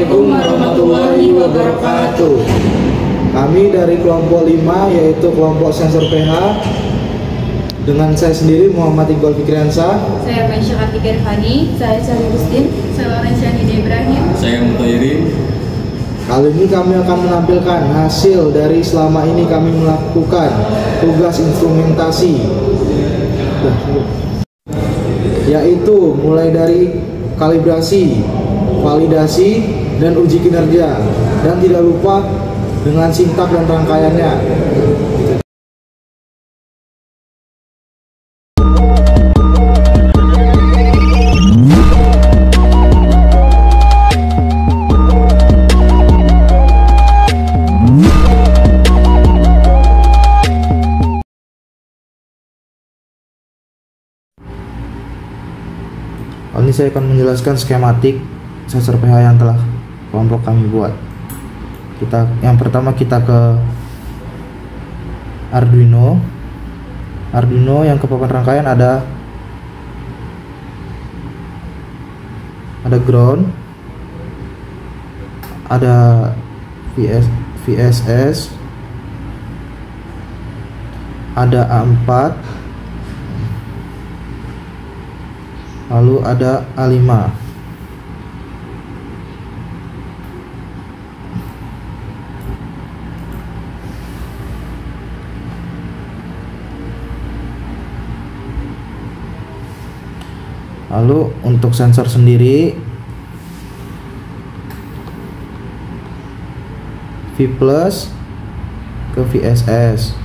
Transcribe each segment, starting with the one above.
Assalamualaikum warahmatullahi wabarakatuh. Kami dari kelompok 5 yaitu kelompok sensor pH dengan saya sendiri Muhammad Iqbal Fikriansa. Saya Maisha Kartika Irfani. Saya Sally Rustin. Saya Lorenza Nida Ibrahim. Saya Mutairin. Kali ini kami akan menampilkan hasil dari selama ini kami melakukan tugas instrumentasi, yaitu mulai dari kalibrasi, validasi, dan uji kinerja, dan tidak lupa dengan sintak dan rangkaiannya. Kali ini saya akan menjelaskan skematik sensor pH yang telah kelompok kami buat. Yang pertama kita ke Arduino. Yang ke papan rangkaian ada ground, ada VSS, ada A4, lalu ada A5. Lalu untuk sensor sendiri V plus ke VSS,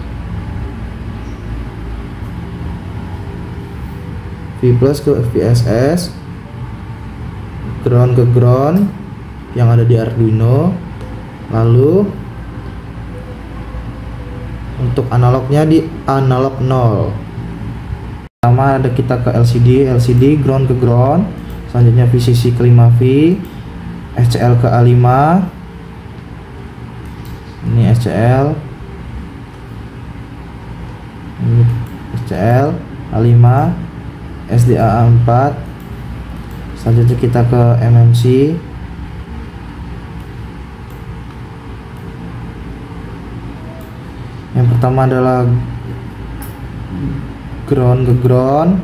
V plus ke VSS, ground ke ground yang ada di Arduino. Lalu untuk analognya di analog 0. Pertama ada kita ke LCD ground ke ground, selanjutnya VCC ke 5V, SCL ke A5, ini SCL, ini SCL A5, SDA A4. Selanjutnya kita ke MMC, yang pertama adalah ground ke ground,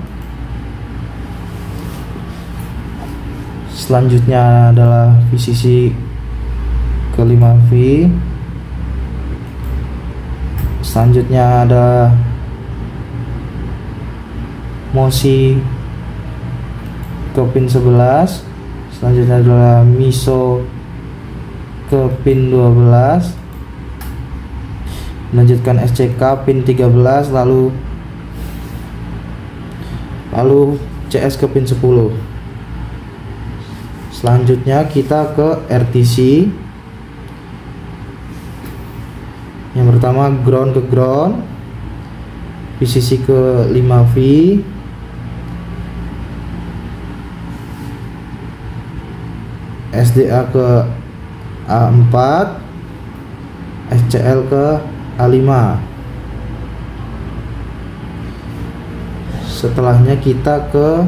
selanjutnya adalah VCC ke 5V, selanjutnya ada MOSI ke pin 11, selanjutnya adalah MISO ke pin 12, melanjutkan SCK pin 13, lalu CS ke pin 10. Selanjutnya kita ke RTC. Yang pertama ground ke ground, VCC ke 5V, SDA ke A4, SCL ke A5. Setelahnya kita ke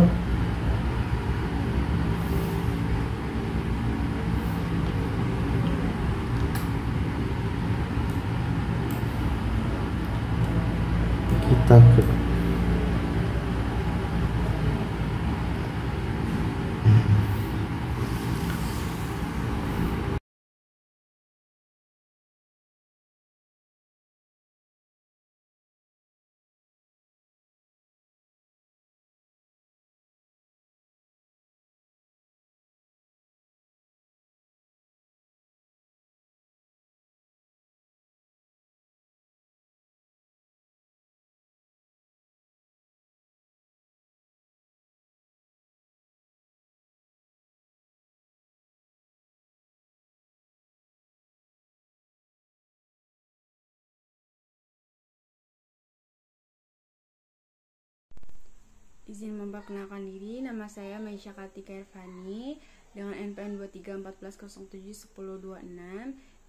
Izin memperkenalkan diri, nama saya Maisha Kartika Irfani dengan NPM 2314071026.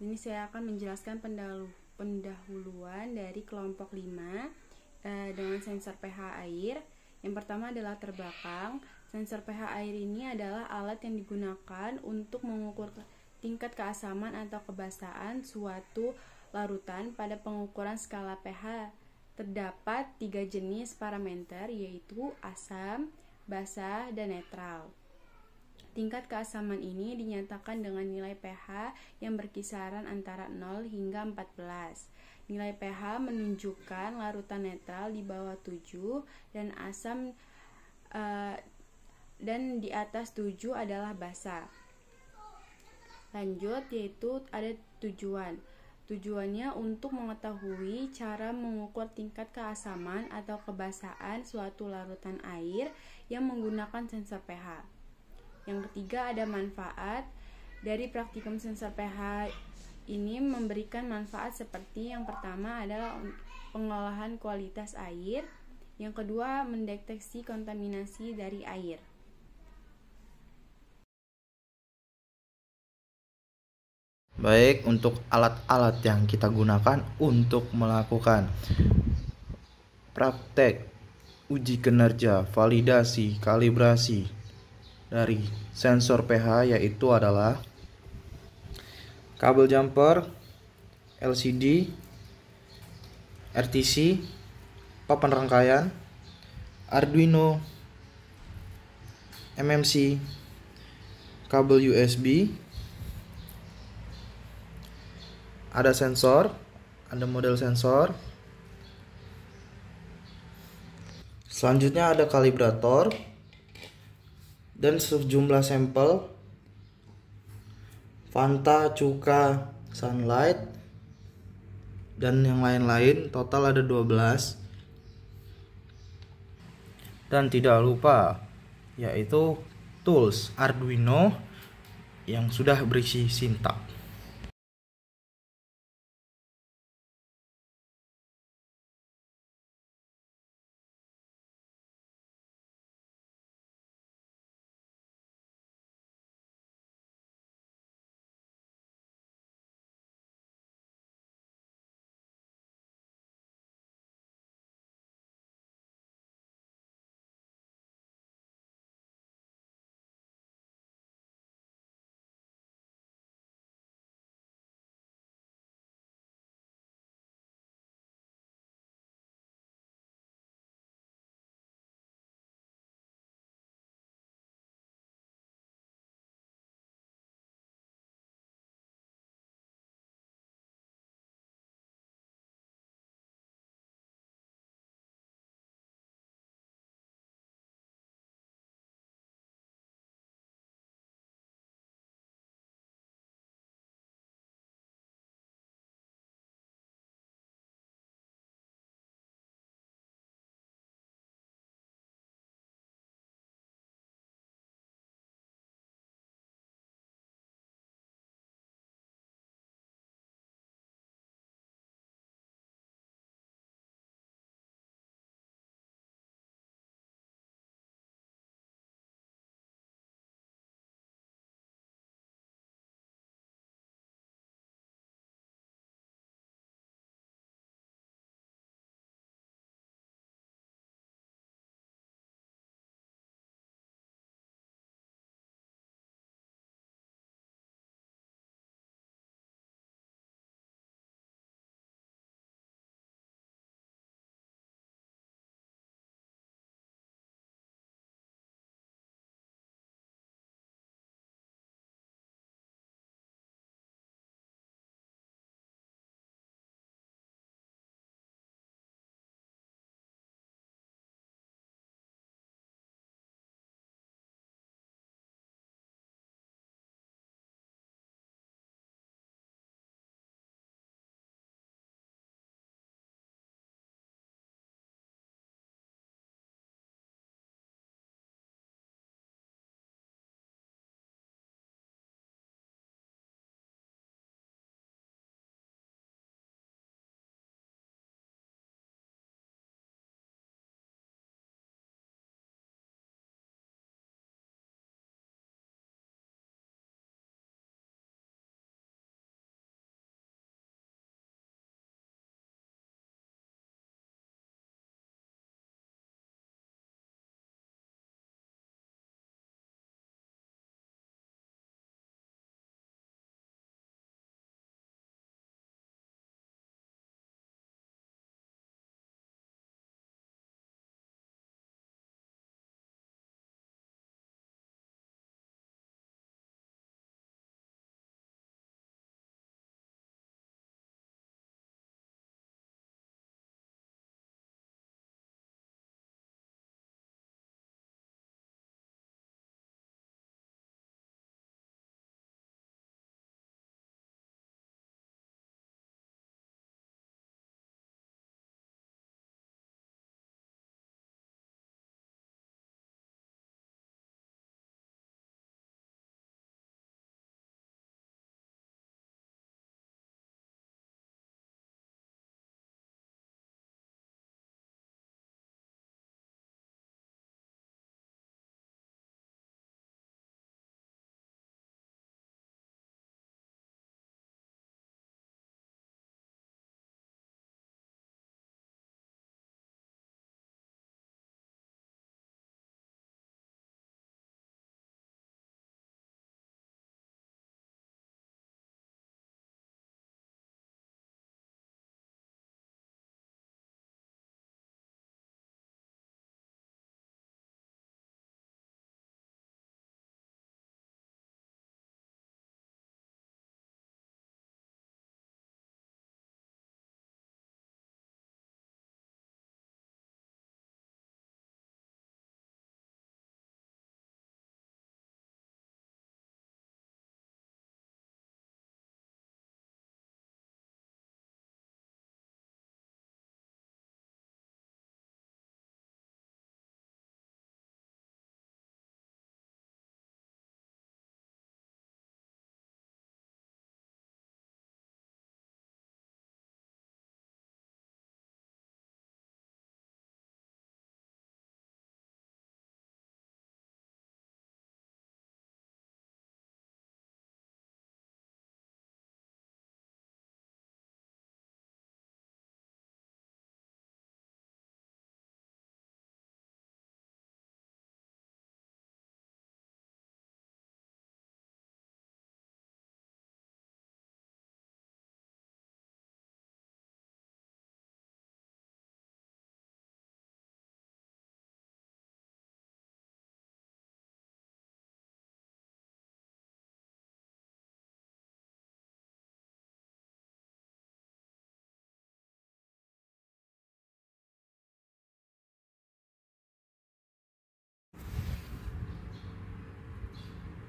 Ini saya akan menjelaskan pendahuluan dari kelompok 5 dengan sensor pH air. Yang pertama adalah terbelakang. Sensor pH air ini adalah alat yang digunakan untuk mengukur tingkat keasaman atau kebasahan suatu larutan. Pada pengukuran skala pH terdapat 3 jenis parameter, yaitu asam, basa, dan netral. Tingkat keasaman ini dinyatakan dengan nilai pH yang berkisaran antara 0 hingga 14. Nilai pH menunjukkan larutan netral di bawah 7 dan asam dan di atas 7 adalah basa. Lanjut, yaitu ada tujuan. Tujuannya untuk mengetahui cara mengukur tingkat keasaman atau kebasahan suatu larutan air yang menggunakan sensor pH. Yang ketiga ada manfaat. Dari praktikum sensor pH ini memberikan manfaat seperti yang pertama adalah pengolahan kualitas air, yang kedua mendeteksi kontaminasi dari air. Baik, untuk alat-alat yang kita gunakan untuk melakukan praktek uji kinerja, validasi, kalibrasi dari sensor pH yaitu adalah kabel jumper, LCD, RTC, papan rangkaian, Arduino, MMC, kabel USB, ada sensor, ada model sensor. Selanjutnya ada kalibrator dan sejumlah sampel Fanta, Cuka, Sunlight, dan yang lain-lain. Total ada 12. Dan tidak lupa yaitu tools Arduino yang sudah berisi sintak.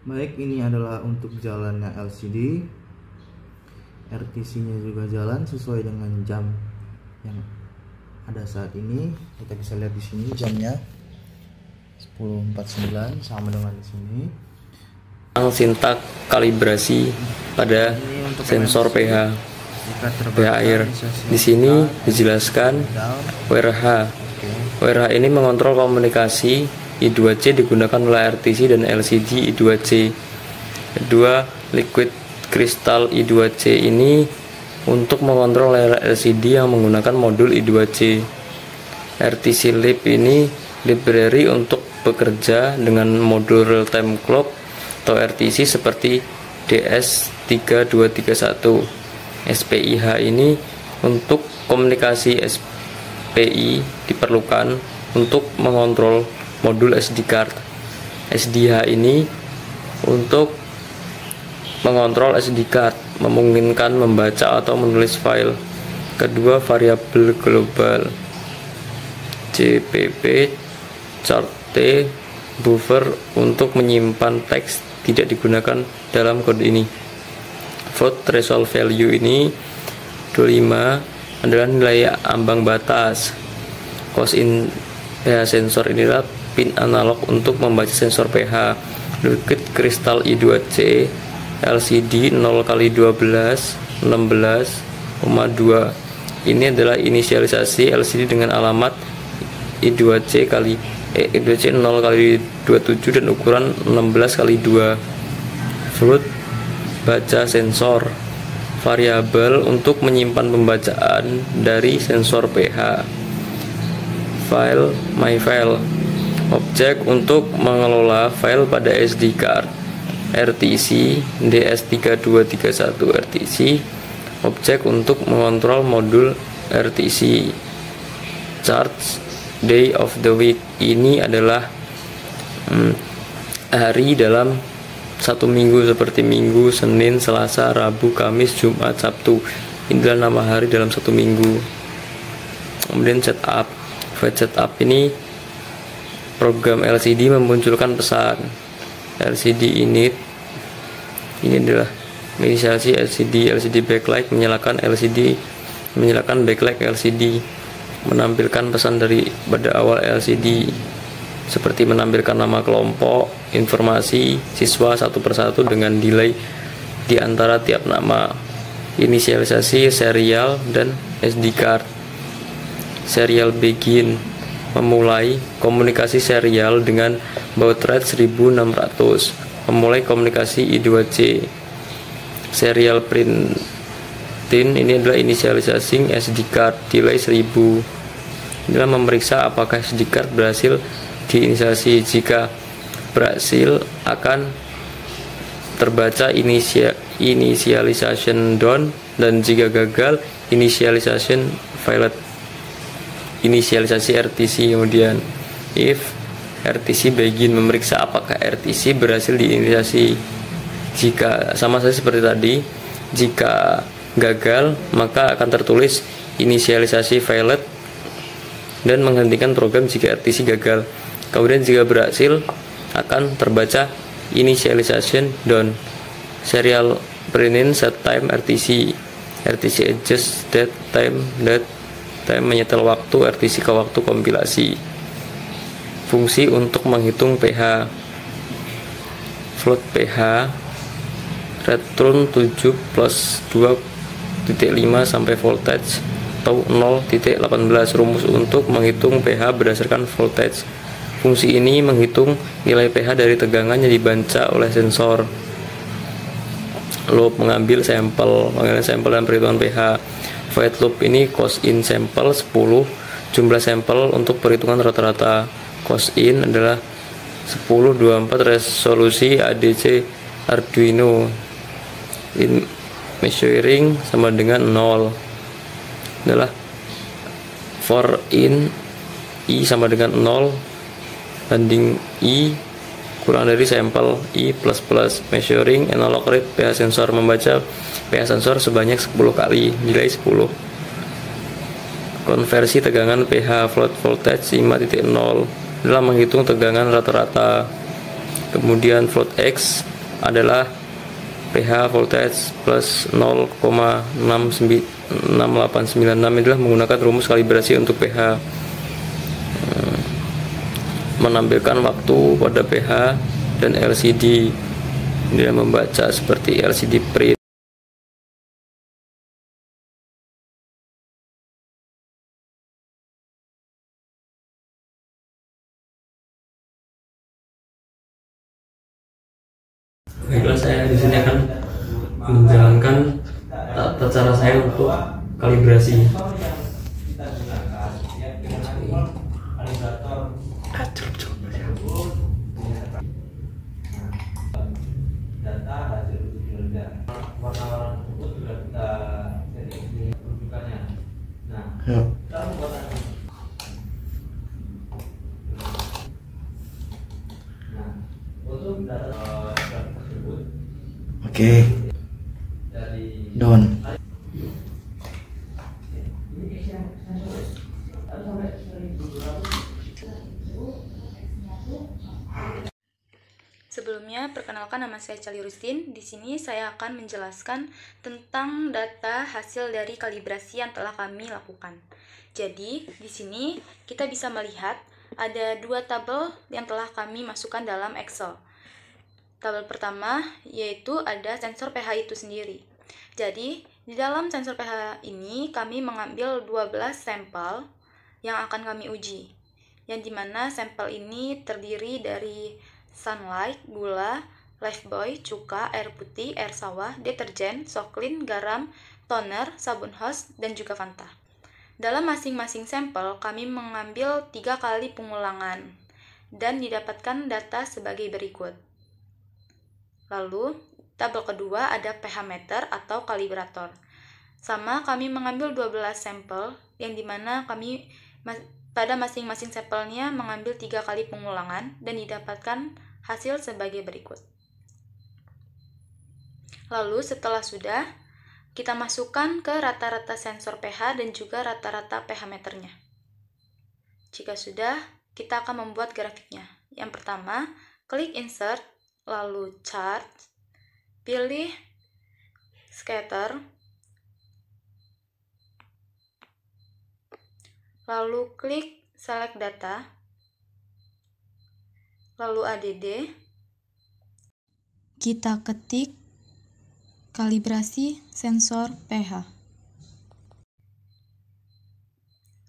Baik, ini adalah untuk jalannya LCD. RTC-nya juga jalan sesuai dengan jam yang ada saat ini. Kita bisa lihat di sini jamnya 10.49 sama dengan di sini. Sintak kalibrasi pada sensor pH air. Di sini dijelaskan WRH. WRH ini mengontrol komunikasi I2C digunakan oleh RTC dan LCD I2C. Kedua, liquid crystal I2C ini untuk mengontrol LCD yang menggunakan modul I2C. RTC Lib ini library untuk bekerja dengan modul real time clock atau RTC seperti DS3231. SPIH ini untuk komunikasi SPI diperlukan untuk mengontrol modul SD card. SDH ini untuk mengontrol SD card, memungkinkan membaca atau menulis file. Kedua, variabel global CPP chart T buffer untuk menyimpan teks tidak digunakan dalam kode ini. Float threshold value ini 25 adalah nilai ambang batas. Cos-in pH sensor inilah pin analog untuk membaca sensor pH. Liquid crystal I2C LCD 0x12 16,2. Ini adalah inisialisasi LCD dengan alamat I2C 0x27 dan ukuran 16x2. Float baca sensor variabel untuk menyimpan pembacaan dari sensor pH. File my file objek untuk mengelola file pada SD card. RTC DS3231 RTC objek untuk mengontrol modul RTC. Charge day of the week ini adalah hari dalam satu minggu seperti Minggu, Senin, Selasa, Rabu, Kamis, Jumat, Sabtu. Ini adalah nama hari dalam satu minggu. Kemudian setup. File setup ini program LCD memunculkan pesan LCD init. Ini adalah inisiasi LCD backlight menyalakan backlight LCD, menampilkan pesan dari pada awal LCD seperti menampilkan nama kelompok, informasi siswa satu persatu dengan delay di antara tiap nama, inisialisasi serial dan SD card. Serial begin memulai komunikasi serial dengan baud rate 1600, memulai komunikasi I2C. Serial printin ini adalah inisialisasi SD card, delay 1000. Inilah memeriksa apakah SD card berhasil diinisialisasi. Jika berhasil akan terbaca initialization done, dan jika gagal initialization failed. Inisialisasi RTC. Kemudian if RTC begin memeriksa apakah RTC berhasil diinisialisasi. Jika sama saja seperti tadi, jika gagal maka akan tertulis inisialisasi failed dan menghentikan program jika RTC gagal. Kemudian jika berhasil akan terbaca initialization done. Serial printin set time RTC adjust date time menyetel waktu RTC ke waktu kompilasi. Fungsi untuk menghitung pH. Float pH return 7 plus 2.5 sampai voltage atau 0.18. Rumus untuk menghitung pH berdasarkan voltage. Fungsi ini menghitung nilai pH dari tegangan yang dibaca oleh sensor. Loop mengambil sampel, pengambilan sampel dan perhitungan pH. Void loop ini cost in sampel 10, jumlah sampel untuk perhitungan rata-rata. Cost in adalah 1024 resolusi ADC Arduino. In measuring sama dengan 0 adalah for in I sama dengan 0 banding I kurang dari sampel I plus plus. Measuring analog rate pH sensor, membaca pH sensor sebanyak 10 kali, nilai 10. Konversi tegangan pH float voltage 5.0 dalam menghitung tegangan rata-rata. Kemudian float X adalah pH voltage plus 0,6896. Inilah menggunakan rumus kalibrasi untuk pH, menampilkan waktu pada pH dan LCD. Dia membaca seperti LCD print. Baiklah, saya di sini akan menjalankan tata cara saya untuk kalibrasi. Oke, done. Sebelumnya, perkenalkan, nama saya Cali Rustin. Di sini saya akan menjelaskan tentang data hasil dari kalibrasi yang telah kami lakukan. Jadi, di sini kita bisa melihat ada dua tabel yang telah kami masukkan dalam Excel. Tabel pertama yaitu ada sensor pH itu sendiri. Jadi, di dalam sensor pH ini kami mengambil 12 sampel yang akan kami uji. Yang dimana sampel ini terdiri dari sunlight, gula, lifebuoy, cuka, air putih, air sawah, deterjen, soklin, garam, toner, sabun host, dan juga Fanta. Dalam masing-masing sampel kami mengambil 3 kali pengulangan dan didapatkan data sebagai berikut. Lalu, tabel kedua ada pH meter atau kalibrator. Sama, kami mengambil 12 sampel, yang dimana kami pada masing-masing sampelnya mengambil 3 kali pengulangan dan didapatkan hasil sebagai berikut. Lalu, setelah sudah, kita masukkan ke rata-rata sensor pH dan juga rata-rata pH meternya. Jika sudah, kita akan membuat grafiknya. Yang pertama, klik insert, lalu chart, pilih scatter, lalu klik select data, lalu add, kita ketik kalibrasi sensor pH.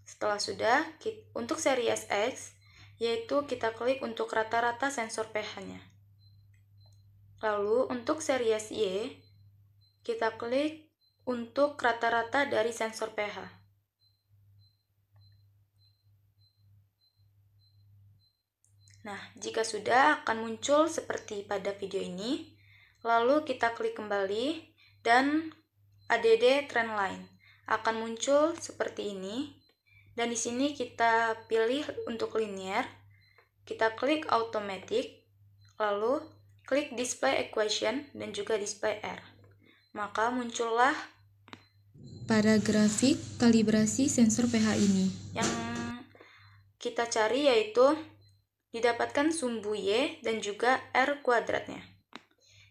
Setelah sudah, untuk series X, yaitu kita klik untuk rata-rata sensor pH-nya. Lalu untuk series Y, kita klik untuk rata-rata dari sensor pH. Nah, jika sudah akan muncul seperti pada video ini, lalu kita klik kembali dan ADD Trendline akan muncul seperti ini. Dan di sini kita pilih untuk linear, kita klik automatic, lalu klik display equation dan juga display R. Maka muncullah pada grafik kalibrasi sensor pH ini. Yang kita cari yaitu didapatkan sumbu Y dan juga R kuadratnya.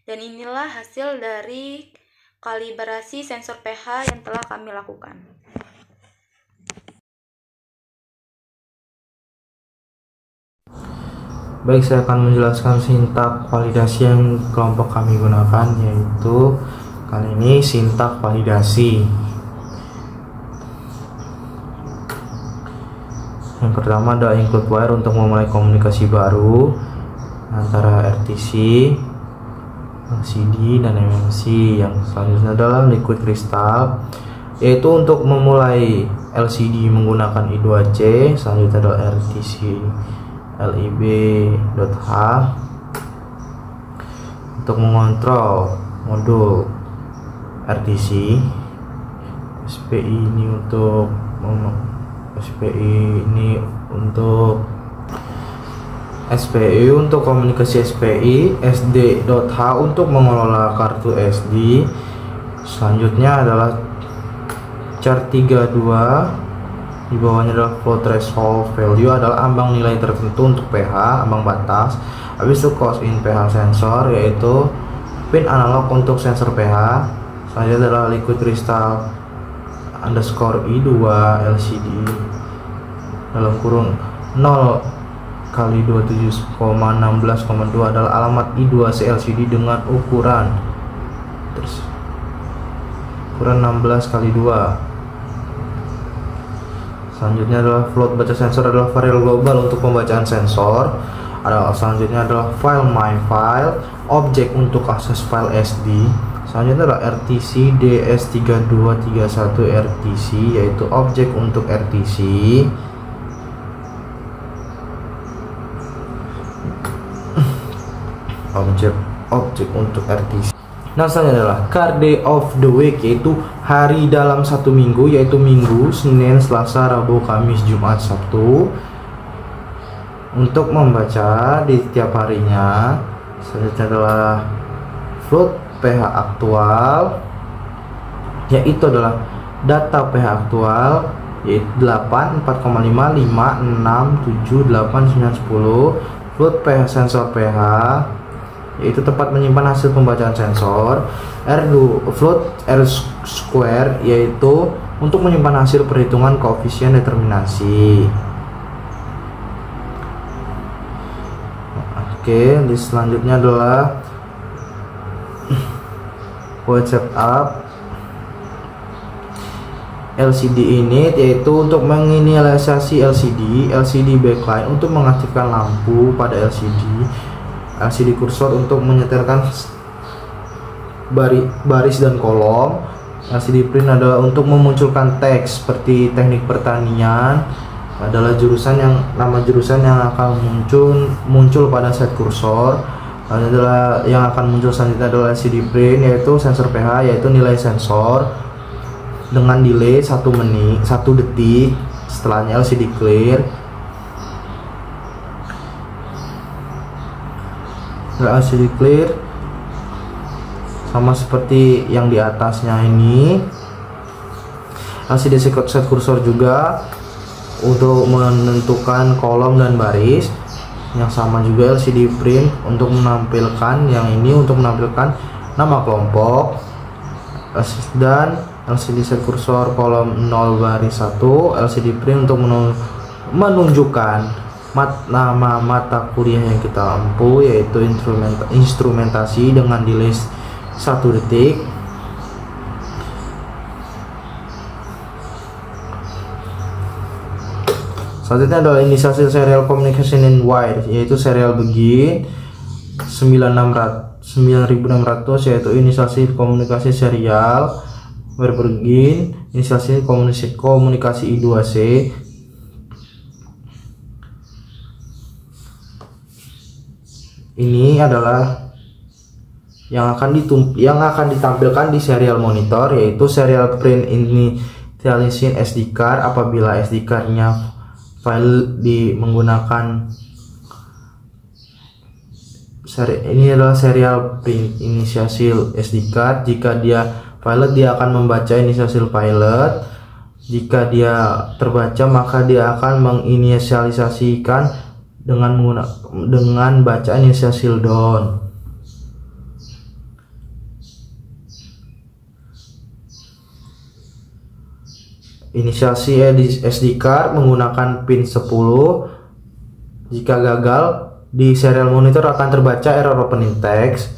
Dan inilah hasil dari kalibrasi sensor pH yang telah kami lakukan. Baik, saya akan menjelaskan sintak validasi yang kelompok kami gunakan, yaitu kali ini sintak validasi. Yang pertama ada include wire untuk memulai komunikasi baru antara RTC, LCD, dan MMC. Yang selanjutnya adalah liquid crystal, yaitu untuk memulai LCD menggunakan I2C. Selanjutnya adalah RTC lib.h untuk mengontrol modul RTC. SPI ini untuk SPI untuk komunikasi SPI, SD.h untuk mengelola kartu SD. Selanjutnya adalah chart 32 Di bawahnya adalah flow threshold value, adalah ambang nilai tertentu untuk pH, ambang batas. Habis itu cause in pH sensor, yaitu pin analog untuk sensor pH. Selanjutnya adalah liquid crystal underscore I2 LCD dalam kurung 0 kali 27,16,2 adalah alamat I2C LCD dengan ukuran 16 kali 2. Selanjutnya adalah float baca sensor, adalah variabel global untuk pembacaan sensor. Selanjutnya adalah file my file, objek untuk akses file SD. Selanjutnya adalah RTC DS3231 RTC, yaitu objek untuk RTC. Objek untuk RTC. Nah, selanjutnya adalah car day of the week, yaitu hari dalam satu minggu, yaitu Minggu, Senin, Selasa, Rabu, Kamis, Jumat, Sabtu. Untuk membaca di tiap harinya. Selanjutnya adalah float pH aktual, yaitu adalah data pH aktual, yaitu 8, 4,5, 5, 6, 7, 8, 9, 10. Float pH sensor pH, yaitu tempat menyimpan hasil pembacaan sensor. Float R square, yaitu untuk menyimpan hasil perhitungan koefisien determinasi. Oke, di selanjutnya adalah web setup LCD ini, yaitu untuk menginisialisasi LCD backlight untuk mengaktifkan lampu pada LCD kursor untuk menyetelkan baris dan kolom. LCD print adalah untuk memunculkan teks seperti teknik pertanian, adalah nama jurusan yang akan muncul pada set kursor. Adalah yang akan muncul selanjutnya adalah LCD print, yaitu sensor pH, yaitu nilai sensor dengan delay 1 detik. Setelahnya LCD clear. LCD clear sama seperti yang di atasnya ini. LCD set kursor juga untuk menentukan kolom dan baris, yang sama juga LCD print untuk menampilkan nama kelompok, dan LCD set kursor kolom 0 baris 1. LCD print untuk menunjukkan nama mata kuliah yang kita ampu, yaitu instrumentasi dengan delay 1 detik. Selanjutnya adalah inisiasi serial communication in wire, yaitu serial begin 9600, yaitu inisiasi komunikasi serial. Wire begin inisiasi komunikasi I2C. Ini adalah yang akan ditampilkan di serial monitor, yaitu serial print initialization SD card apabila SD card-nya file menggunakan ini adalah serial print initialization SD card. Jika dia pilot, dia akan membaca inisialisasi pilot. Jika dia terbaca, maka dia akan menginisialisasikan dengan bacaan inisiasi down. Inisiasi SD card menggunakan pin 10. Jika gagal, di serial monitor akan terbaca error opening text.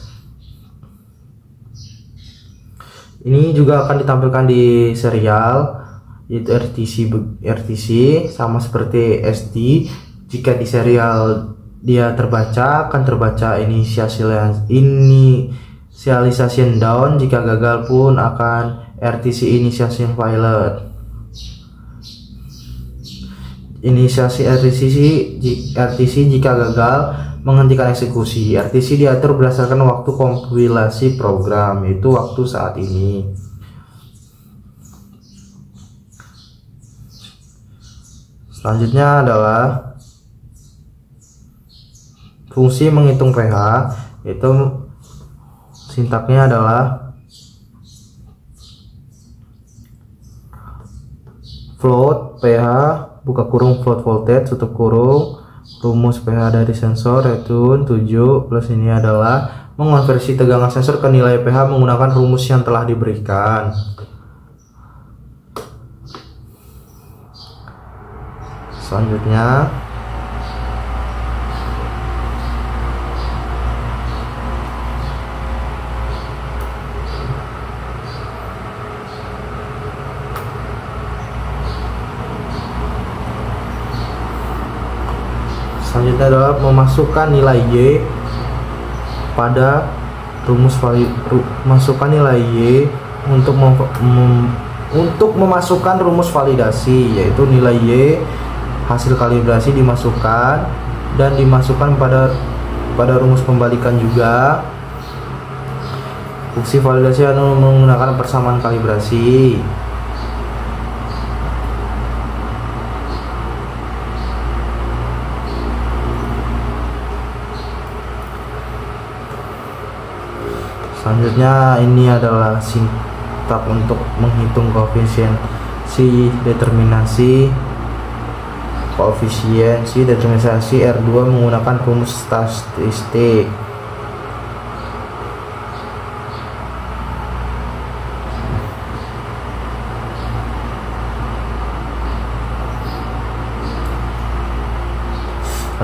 Ini juga akan ditampilkan di serial, yaitu RTC sama seperti SD. Jika di serial dia terbaca, akan terbaca initialization down. Jika gagal pun akan RTC initialization pilot. Inisiasi RTC jika gagal menghentikan eksekusi. RTC diatur berdasarkan waktu kompilasi program, yaitu waktu saat ini. Selanjutnya adalah fungsi menghitung pH, yaitu sintaknya adalah float pH buka kurung float voltage tutup kurung. Rumus pH dari sensor yaitu 7 plus ini adalah mengonversi tegangan sensor ke nilai pH menggunakan rumus yang telah diberikan. Selanjutnya adalah memasukkan nilai Y pada rumus masukkan nilai Y untuk memasukkan rumus validasi, yaitu nilai Y hasil kalibrasi dimasukkan dan dimasukkan pada rumus pembalikan juga. Fungsi validasi menggunakan persamaan kalibrasi. Selanjutnya ini adalah sintak untuk menghitung koefisiensi determinasi R2 menggunakan rumus statistik.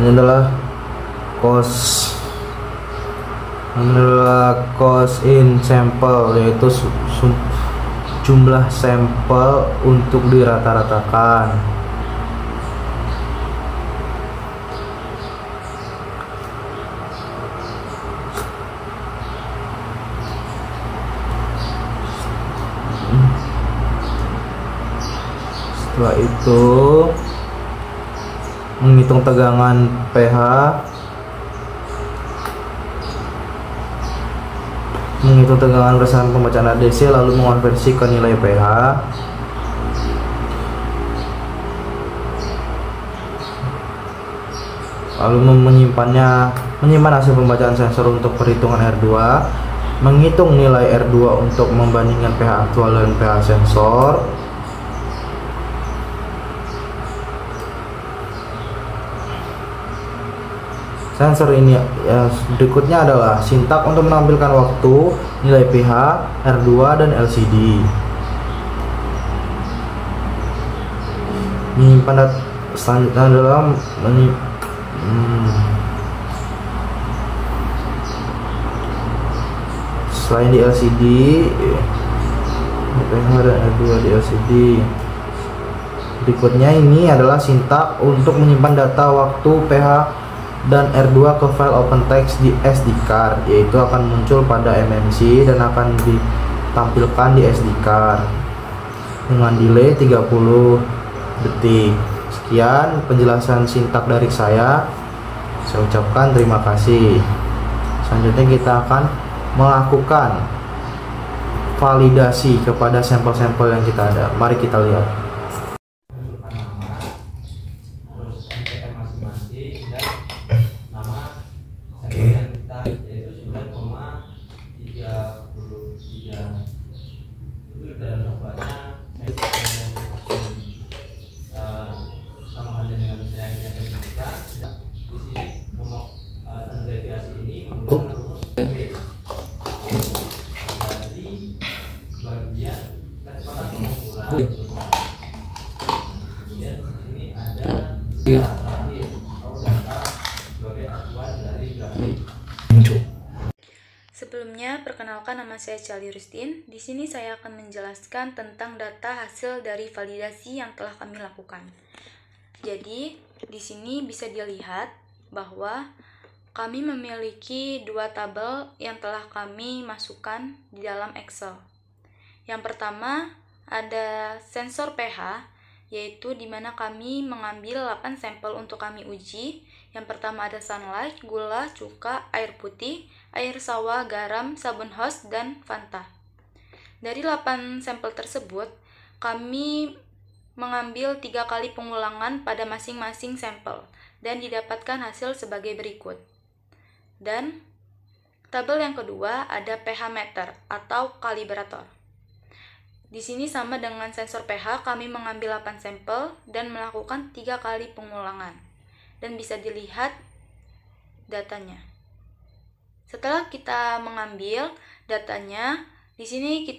Ini adalah cost in sample, yaitu jumlah sampel untuk dirata-ratakan. Setelah itu menghitung tegangan pH, menghitung tegangan berdasarkan pembacaan ADC, lalu mengonversi ke nilai pH. Lalu menyimpan hasil pembacaan sensor untuk perhitungan R2, menghitung nilai R2 untuk membandingkan pH aktual dan pH sensor. Sensor ini berikutnya adalah sintak untuk menampilkan waktu, nilai pH, R2 dan LCD. Menyimpan data selanjutnya adalah selain di LCD, pH dan R2 di LCD. Berikutnya ini adalah sintak untuk menyimpan data waktu, pH dan R2 ke file OpenText di SD card, yaitu akan muncul pada MMC dan akan ditampilkan di SD card dengan delay 30 detik. Sekian penjelasan sintak dari saya ucapkan terima kasih. Selanjutnya kita akan melakukan validasi kepada sampel-sampel yang kita ada. Mari kita lihat. Sebelumnya, perkenalkan nama saya Cali Rustin. Di sini saya akan menjelaskan tentang data hasil dari validasi yang telah kami lakukan. Jadi, di sini bisa dilihat bahwa kami memiliki dua tabel yang telah kami masukkan di dalam Excel. Yang pertama, ada sensor pH, yaitu di mana kami mengambil 8 sampel untuk kami uji. Yang pertama ada sunlight, gula, cuka, air putih, air sawah, garam, sabun host, dan Fanta. Dari 8 sampel tersebut, kami mengambil 3 kali pengulangan pada masing-masing sampel dan didapatkan hasil sebagai berikut. Dan tabel yang kedua ada pH meter atau kalibrator. Di sini sama dengan sensor pH, kami mengambil 8 sampel dan melakukan 3 kali pengulangan. Dan bisa dilihat datanya. Setelah kita mengambil datanya, di sini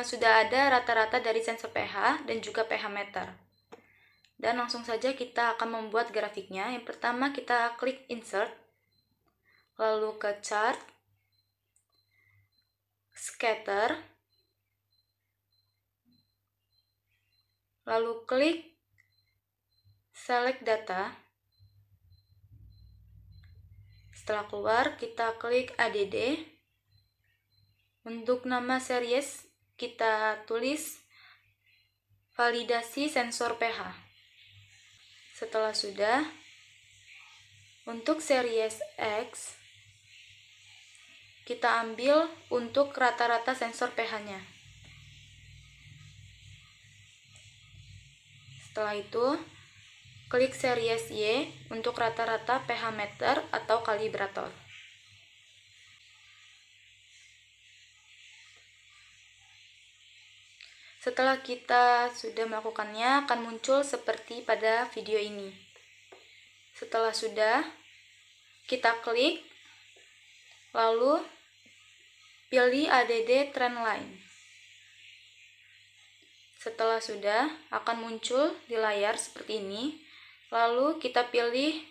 sudah ada rata-rata dari sensor pH dan juga pH meter. Dan langsung saja kita akan membuat grafiknya. Yang pertama kita klik insert, lalu ke chart, scatter, lalu klik select data. Setelah keluar, kita klik ADD. Untuk nama series, kita tulis validasi sensor pH. Setelah sudah, untuk series X, kita ambil untuk rata-rata sensor pH-nya. Setelah itu, klik series Y untuk rata-rata pH meter atau kalibrator. Setelah kita sudah melakukannya, akan muncul seperti pada video ini. Setelah sudah, kita klik, lalu pilih ADD Trendline. Setelah sudah, akan muncul di layar seperti ini. Lalu kita pilih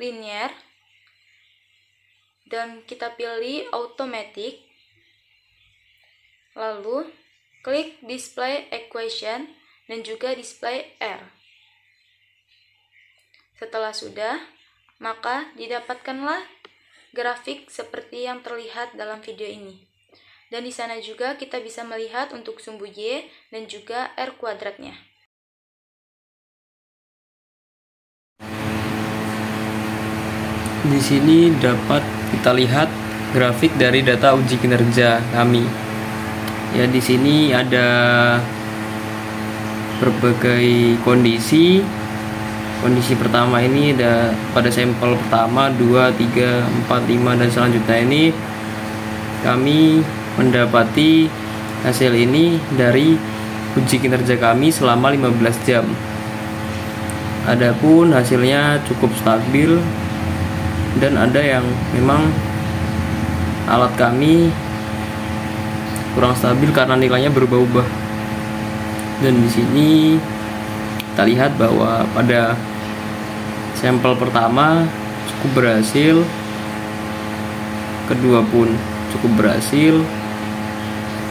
linear dan kita pilih automatic. Lalu klik display equation dan juga display R. Setelah sudah, maka didapatkanlah grafik seperti yang terlihat dalam video ini. Dan di sana juga kita bisa melihat untuk sumbu Y dan juga R kuadratnya. Di sini dapat kita lihat grafik dari data uji kinerja kami. Ya, di sini ada berbagai kondisi. Kondisi pertama ini ada pada sampel pertama 2, 3, 4, 5 dan selanjutnya ini kami mendapati hasil ini dari uji kinerja kami selama 15 jam. Adapun hasilnya cukup stabil dan ada yang memang alat kami kurang stabil karena nilainya berubah-ubah. Dan di sini kita lihat bahwa pada sampel pertama cukup berhasil, kedua pun cukup berhasil,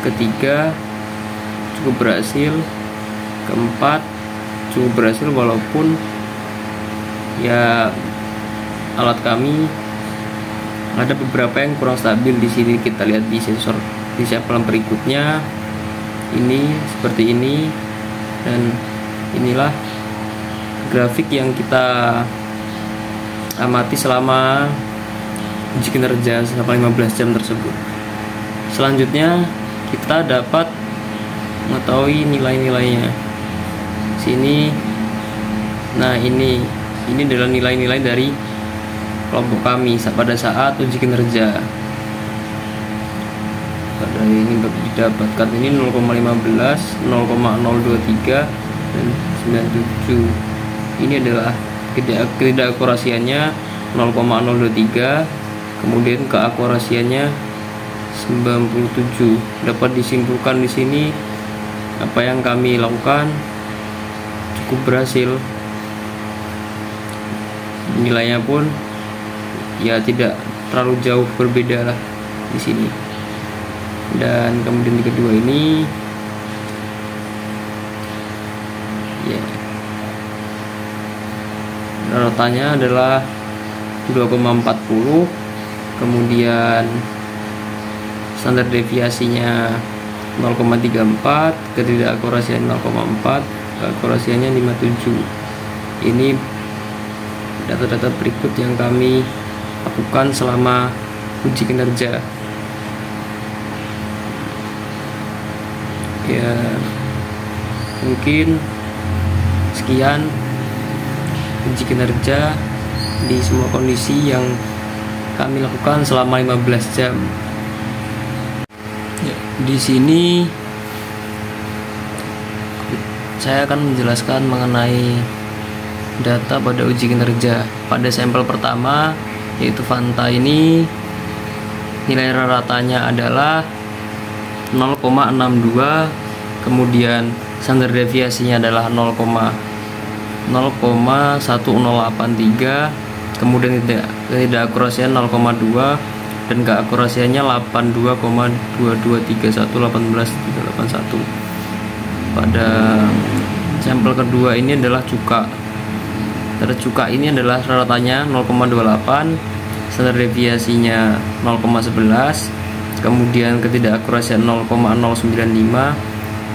ketiga cukup berhasil, keempat cukup berhasil, walaupun ya alat kami ada beberapa yang kurang stabil. Di sini kita lihat di sensor di sampel berikutnya ini seperti ini, dan inilah grafik yang kita amati selama uji kinerja selama 15 jam tersebut. Selanjutnya kita dapat mengetahui nilai-nilainya. Sini, nah ini adalah nilai-nilai dari kelompok kami pada saat uji kinerja. Pada ini didapatkan ini 0,15, 0,023 dan 97. Ini adalah ketidakakurasiannya 0,023, kemudian keakurasiannya 97. Dapat disimpulkan di sini apa yang kami lakukan cukup berhasil. Nilainya pun ya tidak terlalu jauh berbeda lah di sini. Dan kemudian di kedua ini ya ratannya adalah 2,40, kemudian standar deviasinya 0,34, ketidakakurasian 0,4, keakurasiannya 57. Ini data-data berikut yang kami lakukan selama uji kinerja. Ya, mungkin sekian uji kinerja di semua kondisi yang kami lakukan selama 15 jam. Ya, di sini saya akan menjelaskan mengenai data pada uji kinerja. Pada sampel pertama, yaitu Fanta ini, nilai rata-ratanya adalah 0,62, kemudian standar deviasinya adalah 0,1083, kemudian ketidakakurasian 0,2, dan keakurasiannya 82,22311881. Pada sampel kedua ini adalah cuka. Pada cuka ini adalah rata-ratanya 0,28, standar deviasinya 0,11, kemudian ketidakakurasian 0,095,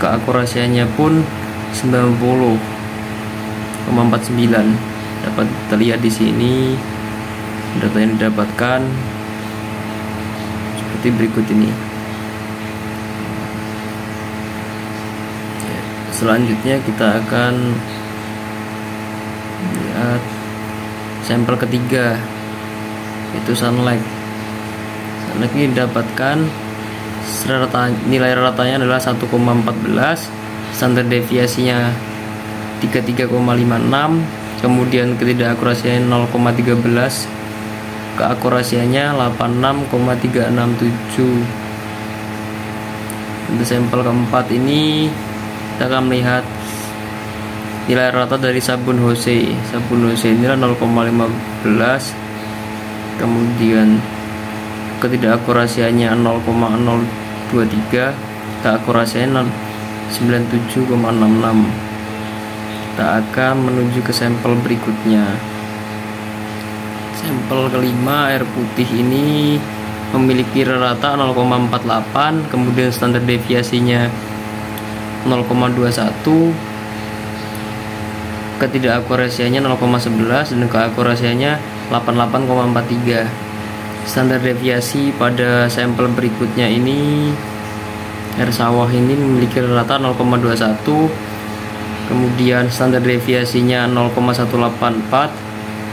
keakurasiannya pun 90,49. Dapat terlihat di sini data yang didapatkan seperti berikut ini. Selanjutnya kita akan lihat sampel ketiga, yaitu Sunlight. Sunlight ini didapatkan nilai ratanya adalah 1,14, standar deviasinya 33,56, kemudian ketidakakurasiannya 0,13, keakurasiannya 86,367. Untuk sampel keempat ini kita akan melihat nilai rata dari sabun Hose. Sabun Hose ini 0,15, kemudian ketidakakurasiannya 0,023, keakurasiannya 97,66. Kita akan menuju ke sampel berikutnya. Sampel kelima, air putih ini memiliki rata 0,48, kemudian standar deviasinya 0,21, ketidakakurasiannya 0,11, dan keakurasiannya 88,43. Standar deviasi pada sampel berikutnya ini, air sawah ini memiliki rata 0,21, kemudian standar deviasinya 0,184,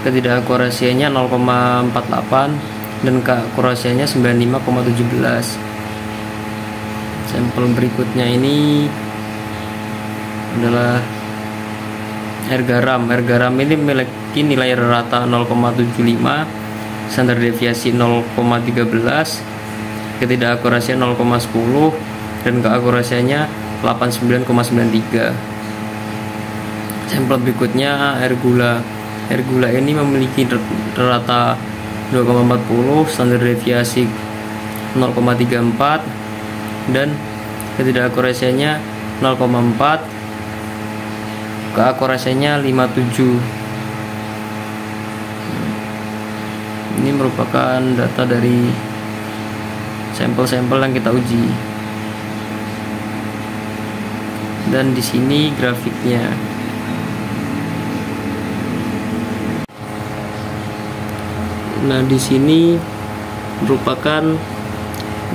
ketidakakurasiannya 0,48, dan keakurasiannya 95,17. Sampel berikutnya ini adalah air garam. Air garam ini memiliki nilai rata 0,75, standar deviasi 0,13, ketidakakurasian 0,10, dan keakurasiannya 89,93. Sampel berikutnya air gula. Air gula ini memiliki rata 2,40, standar deviasi 0,34, dan ketidakakurasiannya 0,4, keakurasiannya 57. Ini merupakan data dari sampel-sampel yang kita uji. Dan di sini grafiknya. Nah, di sini merupakan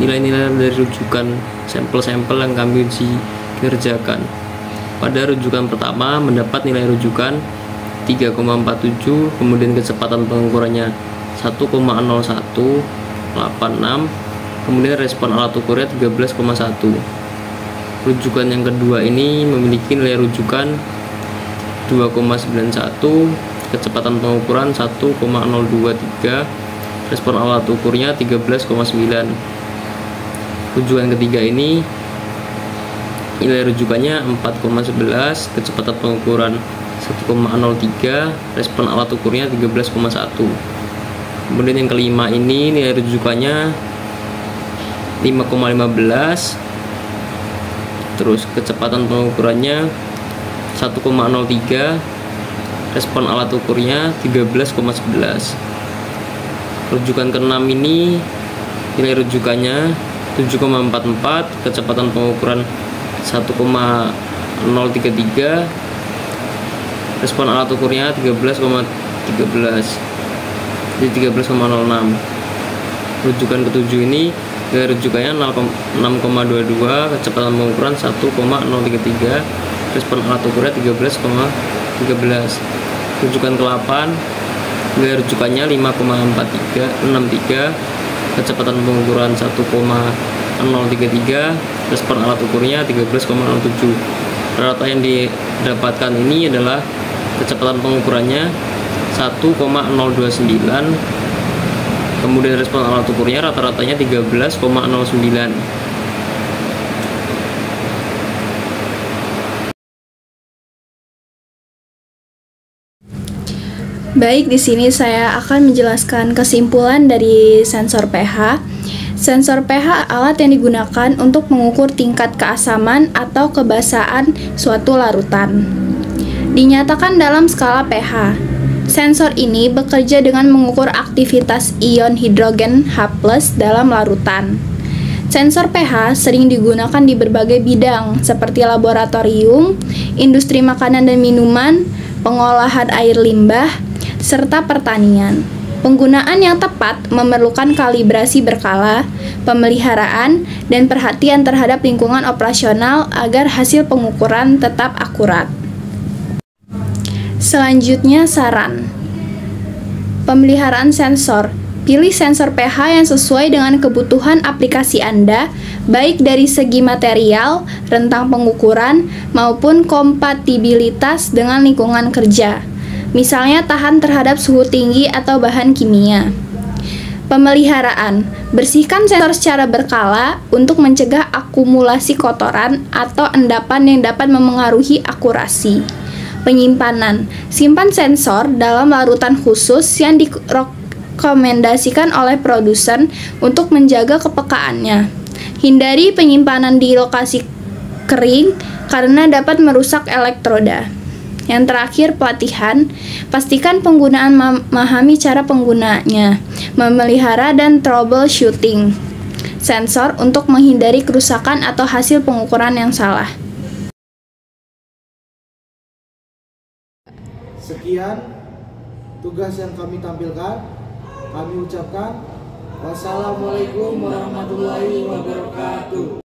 nilai-nilai dari rujukan sampel-sampel yang kami uji kerjakan. Pada rujukan pertama mendapat nilai rujukan 3,47, kemudian kecepatan pengukurannya 1,0186, kemudian respon alat ukurnya 13,1. Rujukan yang kedua ini memiliki nilai rujukan 2,91, kecepatan pengukuran 1,023, respon alat ukurnya 13,9. Rujukan ketiga ini nilai rujukannya 4,11, kecepatan pengukuran 1,03, respon alat ukurnya 13,1. Kemudian yang kelima ini nilai rujukannya 5,15, terus kecepatan pengukurannya 1,03, respon alat ukurnya 13,11. Rujukan keenam ini nilai rujukannya 7,44, kecepatan pengukuran 1,033, respon alat ukurnya 13,13, jadi 13,06. Rujukan ketujuh ini nilai rujukannya 6,22, kecepatan pengukuran 1,033, respon alat ukurnya 13,13. Rujukan ke-8 nilai rujukannya 5,63, kecepatan pengukuran 1,033, respon alat ukurnya 13,07. Rata yang dapatkan ini adalah kecepatan pengukurannya 1,029, kemudian respon alat ukurnya rata-ratanya 13,09. Baik, di sini saya akan menjelaskan kesimpulan dari sensor pH. Sensor pH alat yang digunakan untuk mengukur tingkat keasaman atau kebasahan suatu larutan. Dinyatakan dalam skala pH. Sensor ini bekerja dengan mengukur aktivitas ion hidrogen H+ dalam larutan. Sensor pH sering digunakan di berbagai bidang seperti laboratorium, industri makanan dan minuman, pengolahan air limbah, serta pertanian. Penggunaan yang tepat memerlukan kalibrasi berkala, pemeliharaan, dan perhatian terhadap lingkungan operasional agar hasil pengukuran tetap akurat. Selanjutnya, saran. Pemeliharaan sensor. Pilih sensor pH yang sesuai dengan kebutuhan aplikasi Anda, baik dari segi material, rentang pengukuran, maupun kompatibilitas dengan lingkungan kerja. Misalnya tahan terhadap suhu tinggi atau bahan kimia. Pemeliharaan. Bersihkan sensor secara berkala untuk mencegah akumulasi kotoran atau endapan yang dapat memengaruhi akurasi. Penyimpanan. Simpan sensor dalam larutan khusus yang direkomendasikan oleh produsen untuk menjaga kepekaannya. Hindari penyimpanan di lokasi kering karena dapat merusak elektroda. Yang terakhir, pelatihan. Pastikan penggunaan memahami cara penggunanya, memelihara dan troubleshooting sensor untuk menghindari kerusakan atau hasil pengukuran yang salah. Sekian tugas yang kami tampilkan. Kami ucapkan wassalamualaikum warahmatullahi wabarakatuh.